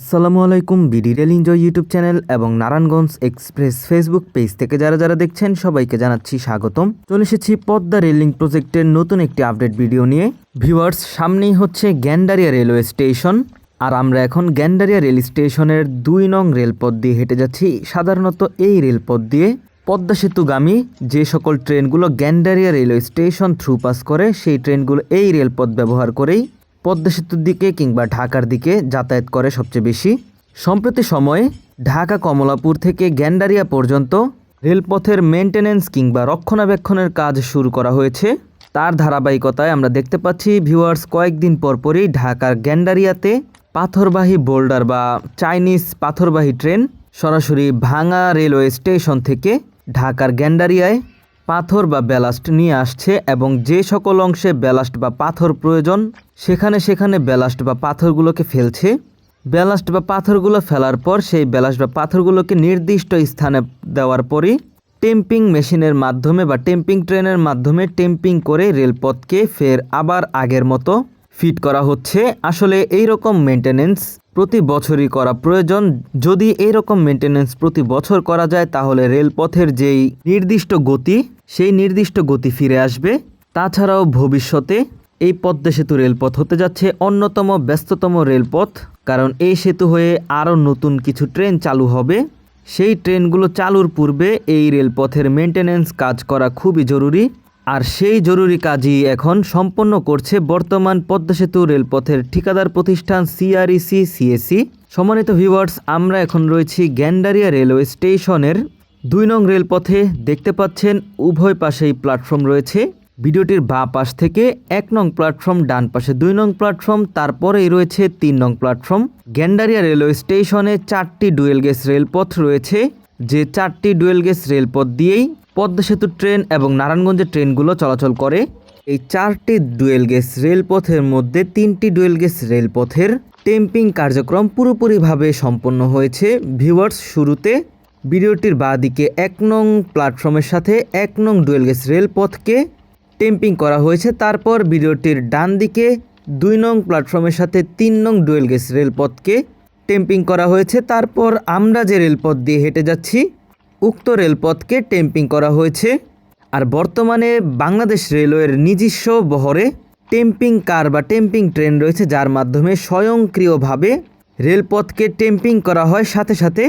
আসসালামু আলাইকুম। BD rail enjoy YouTube channel এবং নারায়ণগঞ্জ এক্সপ্রেস ফেসবুক পেজ থেকে যারা দেখছেন সবাইকে জানাচ্ছি স্বাগতম। চলে এসেছি পদ্মা রেলিং প্রজেক্টের নতুন একটি আপডেট ভিডিও নিয়ে। ভিউয়ার্স, সামনেই হচ্ছে গ্যান্ডারিয়া রেলওয়ে স্টেশন, আর আমরা এখন গ্যান্ডারিয়া রেল স্টেশনের 2 নং রেলপথ দিয়ে হেঁটে যাচ্ছি। সাধারণত এই রেলপথ দিয়ে পদ্মা সেতুগামী যে সকল ট্রেনগুলো Gendaria railway station through pass করে, সেই ট্রেনগুলো এই রেলপথ ব্যবহার করেই পদ্মা সেতুর দিকে কিংবা ঢাকার দিকে যাতায়াত করে সবচেয়ে বেশি। সম্প্রতি সময়ে ঢাকা কমলাপুর থেকে গ্যান্ডারিয়া পর্যন্ত রেলপথের মেইনটেনেন্স কিংবা রক্ষণাবেক্ষণের কাজ শুরু করা হয়েছে। তার ধারাবাহিকতায় আমরা দেখতে পাচ্ছি ভিউয়ার্স, কয়েকদিন পরপরই ঢাকার গ্যান্ডারিয়াতে পাথরবাহী বোল্ডার বা চাইনিজ পাথরবাহী ট্রেন সরাসরি ভাঙা রেলওয়ে স্টেশন থেকে ঢাকার গ্যান্ডারিয়ায় পাথর বা ব্যালাস্ট নিয়ে আসছে, এবং যে সকল অংশে ব্যালাস্ট বা পাথর প্রয়োজন সেখানে ব্যালাস্ট বা পাথরগুলোকে ফেলছে। ব্যালাস্ট বা পাথরগুলো ফেলার পর সেই ব্যালাস্ট বা পাথরগুলোকে নির্দিষ্ট স্থানে দেওয়ার পরই টেম্পিং মেশিনের মাধ্যমে বা টেম্পিং ট্রেনের মাধ্যমে টেম্পিং করে রেলপথকে ফের আবার আগের মতো ফিট করা হচ্ছে। আসলে এই রকম মেনটেনেন্স প্রতি বছরই করা প্রয়োজন। যদি এই রকম মেনটেনেন্স প্রতি বছর করা যায় তাহলে রেলপথের যেই নির্দিষ্ট গতি, সেই নির্দিষ্ট গতি ফিরে আসবে। তাছাড়াও ভবিষ্যতে এই পদ্মা সেতু রেলপথ হতে যাচ্ছে অন্যতম ব্যস্ততম রেলপথ, কারণ এই সেতু হয়ে আরও নতুন কিছু ট্রেন চালু হবে। সেই ট্রেনগুলো চালুর পূর্বে এই রেলপথের মেনটেনেন্স কাজ করা খুবই জরুরি, আর সেই জরুরি কাজই এখন সম্পন্ন করছে বর্তমান পদ্মা সেতু রেলপথের ঠিকাদার প্রতিষ্ঠান CREC-CSC। সম্মানিত ভিউয়ার্স, আমরা এখন রয়েছি গ্যান্ডারিয়া রেলওয়ে স্টেশনের 2 নং রেলপথে। দেখতে পাচ্ছেন উভয় পাশেই প্ল্যাটফর্ম রয়েছে। ভিডিওটির বাঁ পাশ থেকে 1 নং প্ল্যাটফর্ম, ডান পাশে 2 নং প্ল্যাটফর্ম, তারপরেই রয়েছে 3 নং প্ল্যাটফর্ম। গ্যান্ডারিয়া রেলওয়ে স্টেশনে 4টি ডুয়েল গেজ রেলপথ রয়েছে, যে 4টি ডুয়েল গেজ রেলপথ দিয়েই পদ্মা সেতু ট্রেন এবং নারায়ণগঞ্জের ট্রেনগুলো চলাচল করে। এই 4টি ডুয়েল গেজ রেলপথের মধ্যে 3টি ডুয়েল গেজ রেলপথের টেম্পিং কার্যক্রম পুরোপুরিভাবে সম্পন্ন হয়েছে। ভিউয়ার্স, শুরুতে ভিডিওটির বাঁ দিকে 1 নং প্ল্যাটফর্মের সাথে 1 নং ডুয়েল গেজ রেলপথকে টেম্পিং করা হয়েছে। তারপর ভিডিওটির ডান দিকে 2 নং প্ল্যাটফর্মের সাথে 3 নং ডুয়েল গেজ রেলপথকে টেম্পিং করা হয়েছে। তারপর আমরা যে রেলপথ দিয়ে হেঁটে যাচ্ছি উক্ত রেলপথকে টেম্পিং করা হয়েছে। আর বর্তমানে বাংলাদেশ রেলওয়ের নিজস্ব বহরে টেম্পিং কার বা টেম্পিং ট্রেন রয়েছে, যার মাধ্যমে স্বয়ংক্রিয়ভাবে রেলপথকে টেম্পিং করা হয়। সাথে সাথে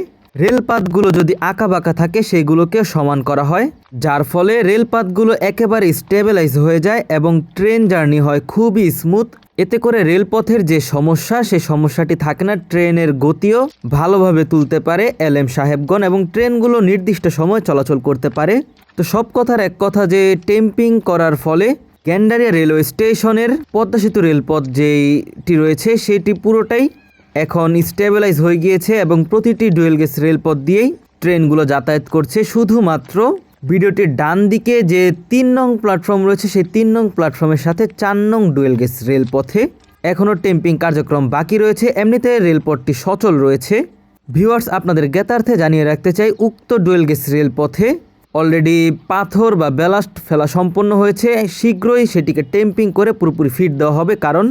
রেলপাতগুলো যদি আঁকাবাঁকা থাকে সেগুলোকে সমান করা হয়, যার ফলে রেলপাতগুলো একেবারে স্টেবিলাইজ হয়ে যায় এবং ট্রেন জার্নি হয় খুবই স্মুথ। এতে করে রেলপথের যে সমস্যা, সেই সমস্যাটি থাকে না। ট্রেনের গতিও ভালোভাবে তুলতে পারে LM সাহেবগণ এবং ট্রেনগুলো নির্দিষ্ট সময় চলাচল করতে পারে। তো সব কথার এক কথা যে টেম্পিং করার ফলে গ্যান্ডারিয়া রেলওয়ে স্টেশনের পদ্মা সেতু রেলপথ যেটি রয়েছে সেটি পুরোটাই এখন স্টেবিলাইজ হয়ে গিয়েছে এবং প্রতিটি ডুয়েল গেজ রেলপথ দিয়েই ট্রেনগুলো যাতায়াত করছে। শুধুমাত্র ভিডিওটির ডান দিকে যে 3 নং প্ল্যাটফর্ম রয়েছে সেই 3 নং প্ল্যাটফর্মের সাথে 4 নং ডুয়েল গেজ রেলপথে এখনও টেম্পিং কার্যক্রম বাকি রয়েছে। এমনিতে রেলপথটি সচল রয়েছে। ভিউয়ার্স, আপনাদের জ্ঞাতার্থে জানিয়ে রাখতে চাই, উক্ত ডুয়েল গেজ রেলপথে অলরেডি পাথর বা ব্যালাস্ট ফেলা সম্পন্ন হয়েছে। শীঘ্রই সেটিকে টেম্পিং করে পুরোপুরি ফিট দেওয়া হবে, কারণ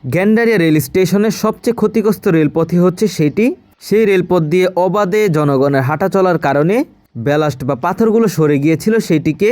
গ্যান্ডারিয়া রেল স্টেশনের সবচেয়ে ক্ষতিগ্রস্ত রেলপথই হচ্ছে সেটি। সেই রেলপথ দিয়ে অবাধে জনগণের হাঁটা চলার কারণে ব্যালাস্ট বা পাথরগুলো সরে গিয়েছিল, সেটিকে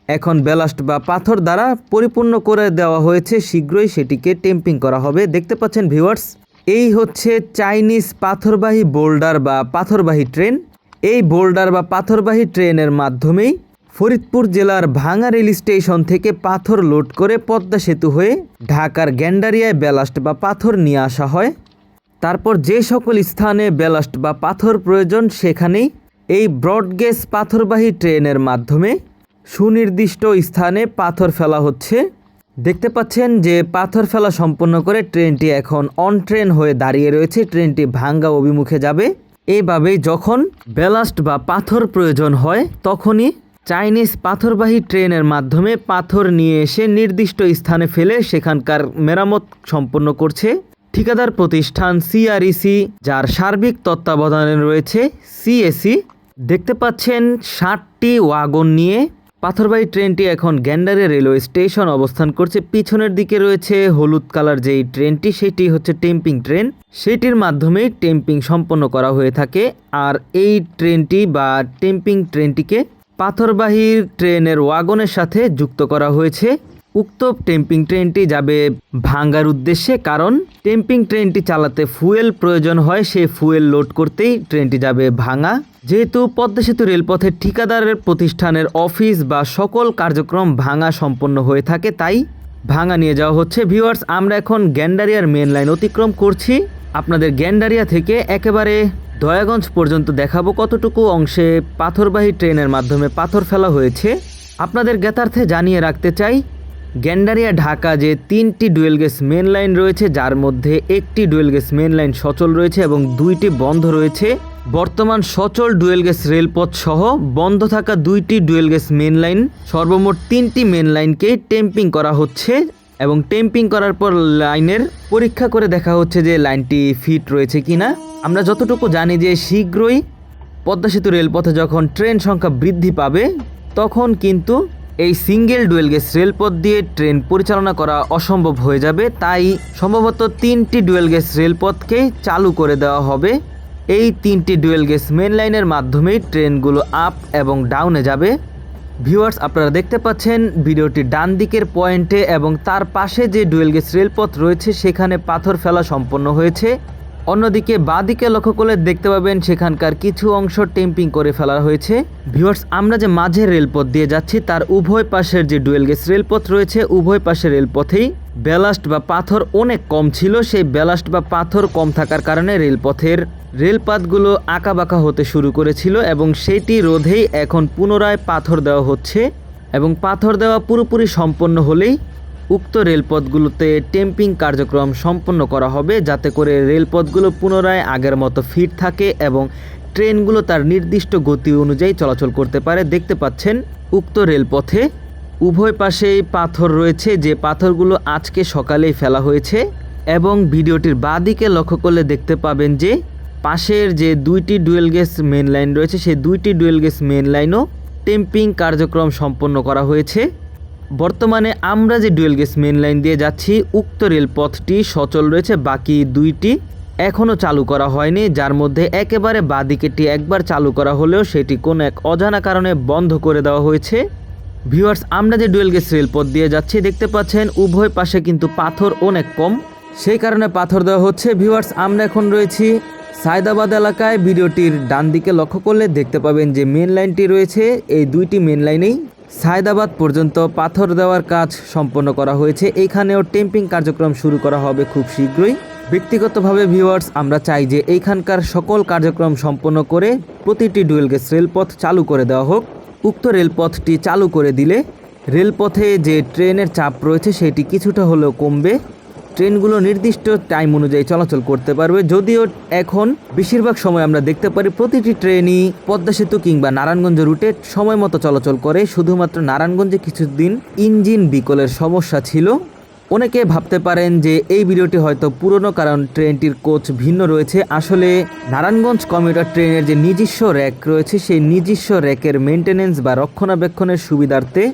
এখন ব্যালাস্ট বা পাথর দ্বারা পরিপূর্ণ করে দেওয়া হয়েছে। শীঘ্রই সেটিকে টেম্পিং করা হবে। দেখতে পাচ্ছেন ভিউয়ার্স, এই হচ্ছে চাইনিজ পাথরবাহী বোল্ডার বা পাথরবাহী ট্রেন। এই বোল্ডার বা পাথরবাহী ট্রেনের মাধ্যমেই ফরিদপুর জেলার ভাঙা রেল স্টেশন থেকে পাথর লোড করে পদ্মা সেতু হয়ে ঢাকার গ্যান্ডারিয়ায় ব্যালাস্ট বা পাথর নিয়ে আসা হয়। তারপর যে সকল স্থানে ব্যালাস্ট বা পাথর প্রয়োজন সেখানেই এই ব্রডগেজ পাথরবাহী ট্রেনের মাধ্যমে সুনির্দিষ্ট স্থানে পাথর ফেলা হচ্ছে। দেখতে পাচ্ছেন যে পাথর ফেলা সম্পন্ন করে ট্রেনটি এখন অন ট্রেন হয়ে দাঁড়িয়ে রয়েছে। ট্রেনটি ভাঙ্গা অভিমুখে যাবে। এইভাবেই যখন ব্যালাস্ট বা পাথর প্রয়োজন হয় তখনই চাইনিজ পাথরবাহী ট্রেনের মাধ্যমে পাথর নিয়ে এসে নির্দিষ্ট স্থানে ফেলে সেখানকার মেরামত সম্পন্ন করছে ঠিকাদার প্রতিষ্ঠান CREC, যার সার্বিক তত্ত্বাবধানে রয়েছে CSC। দেখতে পাচ্ছেন 60টি ওয়াগন নিয়ে পাথরবাহী ট্রেনটি এখন গ্যান্ডারিয়া রেলওয়ে স্টেশন অবস্থান করছে। পিছনের দিকে রয়েছে হলুদ কালার যেই ট্রেনটি, সেটি হচ্ছে টেম্পিং ট্রেন। সেটির মাধ্যমেই টেম্পিং সম্পন্ন করা হয়ে থাকে। আর এই ট্রেনটি বা টেম্পিং ট্রেনটিকে পাথরবাহী ট্রেনের ওয়াগনের সাথে যুক্ত করা হয়েছে। উক্ত টেম্পিং ট্রেনটি যাবে ভাঙ্গার উদ্দেশ্যে, কারণ টেম্পিং ট্রেনটি চালাতে ফুয়েল প্রয়োজন হয়। সেই ফুয়েল লোড করতেই ট্রেনটি যাবে ভাঙা। যেহেতু পদ্মা সেতু রেলপথের ঠিকাদারের প্রতিষ্ঠানের অফিস বা সকল কার্যক্রম ভাঙা সম্পন্ন হয়ে থাকে, তাই ভাঙা নিয়ে যাওয়া হচ্ছে। ভিউয়ার্স, আমরা এখন গ্যান্ডারিয়ার মেন লাইন অতিক্রম করছি। আপনাদের গ্যান্ডারিয়া থেকে একেবারে দয়াগঞ্জ পর্যন্ত দেখাবো কতটুকু অংশে পাথরবাহী ট্রেনের মাধ্যমে পাথর ফেলা হয়েছে। আপনাদের জ্ঞাতার্থে জানিয়ে রাখতে চাই, গ্যান্ডারিয়া ঢাকা যে 3টি ডুয়েল গেজ মেন লাইন রয়েছে, যার মধ্যে একটি ডুয়েল গেজ মেন লাইন সচল রয়েছে এবং 2টি বন্ধ রয়েছে। বর্তমান সচল ডুয়েল গেজ রেলপথ সহ বন্ধ থাকা 2টি ডুয়েল গেজ মেন লাইন, সর্বমোট 3টি মেন লাইনকে টেম্পিং করা হচ্ছে এবং টেম্পিং করার পর লাইনের পরীক্ষা করে দেখা হচ্ছে যে লাইনটি ফিট রয়েছে কিনা। আমরা যতটুকু জানি যে শীঘ্রই পদ্মা সেতু রেলপথে যখন ট্রেন সংখ্যা বৃদ্ধি পাবে, তখন কিন্তু এই সিঙ্গেল ডুয়েল গেজ রেলপথ দিয়ে ট্রেন পরিচালনা করা অসম্ভব হয়ে যাবে। তাই সম্ভবত 3টি ডুয়েল গেজ রেলপথকেই চালু করে দেওয়া হবে। এই 3টি ডুয়েল গেজ মেন লাইনের মাধ্যমেই ট্রেনগুলো আপ এবং ডাউনে যাবে। ভিউয়ার্স, আপনারা দেখতে পাচ্ছেন ভিডিওটি ডান দিকের পয়েন্টে এবং তার পাশে যে ডুয়েল গেজ রেলপথ রয়েছে সেখানে পাথর ফেলা সম্পন্ন হয়েছে। অন্যদিকে বাঁদিকে লক্ষ্য করলে দেখতে পাবেন সেখানকার কিছু অংশ টেম্পিং করে ফেলা হয়েছে। ভিউয়ার্স, আমরা যে মাঝের রেলপথ দিয়ে যাচ্ছি তার উভয় পাশের যে ডুয়েল গেজ রেলপথ রয়েছে, উভয় পাশের রেলপথেই ব্যালাস্ট বা পাথর অনেক কম ছিল। সেই ব্যালাস্ট বা পাথর কম থাকার কারণে রেলপথের রেলপাতগুলো আঁকাবাঁকা হতে শুরু করেছিল এবং সেটি রোধেই এখন পুনরায় পাথর দেওয়া হচ্ছে। এবং পাথর দেওয়া পুরোপুরি সম্পন্ন হলেই উক্ত রেলপথগুলোতে টেম্পিং কার্যক্রম সম্পন্ন করা হবে, যাতে করে রেলপথগুলো পুনরায় আগের মতো ফিট থাকে এবং ট্রেনগুলো তার নির্দিষ্ট গতি অনুযায়ী চলাচল করতে পারে। দেখতে পাচ্ছেন উক্ত রেলপথে উভয় পাশেই পাথর রয়েছে, যে পাথরগুলো আজকে সকালেই ফেলা হয়েছে। এবং ভিডিওটির বাঁদিকে লক্ষ্য করলে দেখতে পাবেন যে পাশের যে 2টি ডুয়েল গেজ মেন লাইন রয়েছে, সেই 2টি ডুয়েল গেজ মেন লাইনও টেম্পিং কার্যক্রম সম্পন্ন করা হয়েছে। বর্তমানে আমরা যে ডুয়েল গেজ মেন লাইন দিয়ে যাচ্ছি, উক্ত রেলপথটি সচল রয়েছে, বাকি 2টি এখনও চালু করা হয়নি, যার মধ্যে একেবারে বাঁদিকেটি একবার চালু করা হলেও সেটি কোনো এক অজানা কারণে বন্ধ করে দেওয়া হয়েছে। ভিউয়ার্স, আমরা যে ডুয়েল গেজ রেলপথ দিয়ে যাচ্ছি দেখতে পাচ্ছেন উভয় পাশে কিন্তু পাথর অনেক কম, সেই কারণে পাথর দেওয়া হচ্ছে। ভিউয়ার্স, আমরা এখন রয়েছি সায়দাবাদ এলাকায়। ভিডিওটির ডান দিকে লক্ষ্য করলে দেখতে পাবেন যে মেন লাইনটি রয়েছে, এই 2টি মেন লাইনেই সায়দাবাদ পর্যন্ত পাথর দেওয়ার কাজ সম্পন্ন করা হয়েছে। এইখানেও টেম্পিং কার্যক্রম শুরু করা হবে খুব শীঘ্রই। ব্যক্তিগতভাবে ভিউয়ার্স, আমরা চাই যে এইখানকার সকল কার্যক্রম সম্পন্ন করে প্রতিটি ডুয়েল গেজ রেলপথ চালু করে দেওয়া হোক। উক্ত রেলপথটি চালু করে দিলে রেলপথে যে ট্রেনের চাপ রয়েছে সেটি কিছুটা হলেও কমবে, ট্রেনগুলো নির্দিষ্ট টাইম অনুযায়ী চলাচল করতে পারবে। যদিও এখন বেশিরভাগ সময় আমরা দেখতে পারি প্রতিটি ট্রেনই পদ্মা সেতু কিংবা নারায়ণগঞ্জ রুটে সময় মতো চলাচল করে। শুধুমাত্র নারায়ণগঞ্জে কিছুদিন ইঞ্জিন বিকলের সমস্যা ছিল। অনেকে ভাবতে পারেন যে এই ভিডিওটি হয়তো পুরনো, কারণ ট্রেনটির কোচ ভিন্ন রয়েছে। আসলে নারায়ণগঞ্জ কমিউটার ট্রেনের যে নিজস্ব র্যাক রয়েছে, সেই নিজস্ব র্যাকের মেনটেনেন্স বা রক্ষণাবেক্ষণের সুবিধার্থে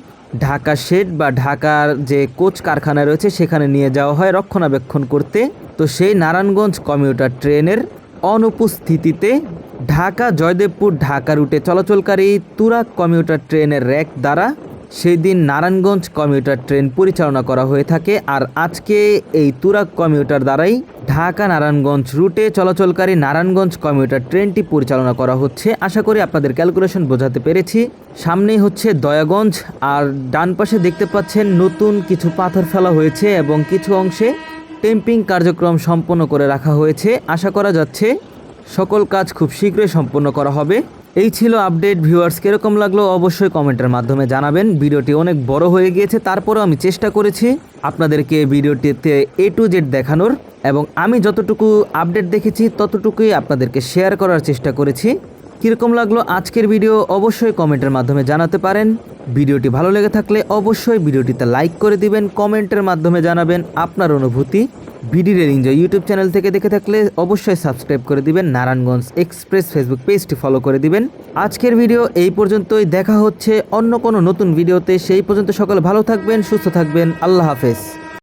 ঢাকা শেড বা ঢাকার যে কোচ কারখানা রয়েছে সেখানে নিয়ে যাওয়া হয় রক্ষণাবেক্ষণ করতে। তো সেই নারায়ণগঞ্জ কমিউটার ট্রেনের অনুপস্থিতিতে ঢাকা জয়দেবপুর ঢাকা রুটে চলাচলকারী তুরাগ কমিউটার ট্রেনের র্যাক দ্বারা সেই দিন নারায়ণগঞ্জ কমিউটার ট্রেন পরিচালনা করা হয়ে থাকে। আর আজকে এই তুরাগ কমিউটার দ্বারাই ঢাকা নারায়ণগঞ্জ রুটে চলাচলকারী নারায়ণগঞ্জ কমিউটার ট্রেনটি পরিচালনা করা হচ্ছে। আশা করি আপনাদের ক্যালকুলেশন বোঝাতে পেরেছি। সামনেই হচ্ছে দয়াগঞ্জ, আর ডান পাশে দেখতে পাচ্ছেন নতুন কিছু পাথর ফেলা হয়েছে এবং কিছু অংশে টেম্পিং কার্যক্রম সম্পন্ন করে রাখা হয়েছে। আশা করা যাচ্ছে সকল কাজ খুব শীঘ্রই সম্পন্ন করা হবে। এই ছিল আপডেট। ভিউয়ার্স, কিরকম লাগলো অবশ্যই কমেন্টের মাধ্যমে জানাবেন। ভিডিওটি অনেক বড় হয়ে গিয়েছে, তারপরেও আমি চেষ্টা করেছি আপনাদেরকে ভিডিওটিতে A to Z দেখানোর, এবং আমি যতটুকু আপডেট দেখেছি ততটুকুই আপনাদেরকে শেয়ার করার চেষ্টা করেছি। কীরকম লাগলো আজকের ভিডিও অবশ্যই কমেন্টের মাধ্যমে জানাতে পারেন। ভিডিওটি ভালো লেগে থাকলে অবশ্যই ভিডিওটিতে লাইক করে দিবেন, কমেন্টের মাধ্যমে জানাবেন আপনার অনুভূতি। BD rail enjoy YouTube channel থেকে দেখে থাকলে অবশ্যই সাবস্ক্রাইব করে দিবেন, নারায়ণগঞ্জ এক্সপ্রেস ফেসবুক পেজটি ফলো করে দিবেন। আজকের ভিডিও এই পর্যন্তই, দেখা হচ্ছে অন্য কোনো নতুন ভিডিওতে। সেই পর্যন্ত সকলে ভালো থাকবেন, সুস্থ থাকবেন, আল্লাহ হাফেজ।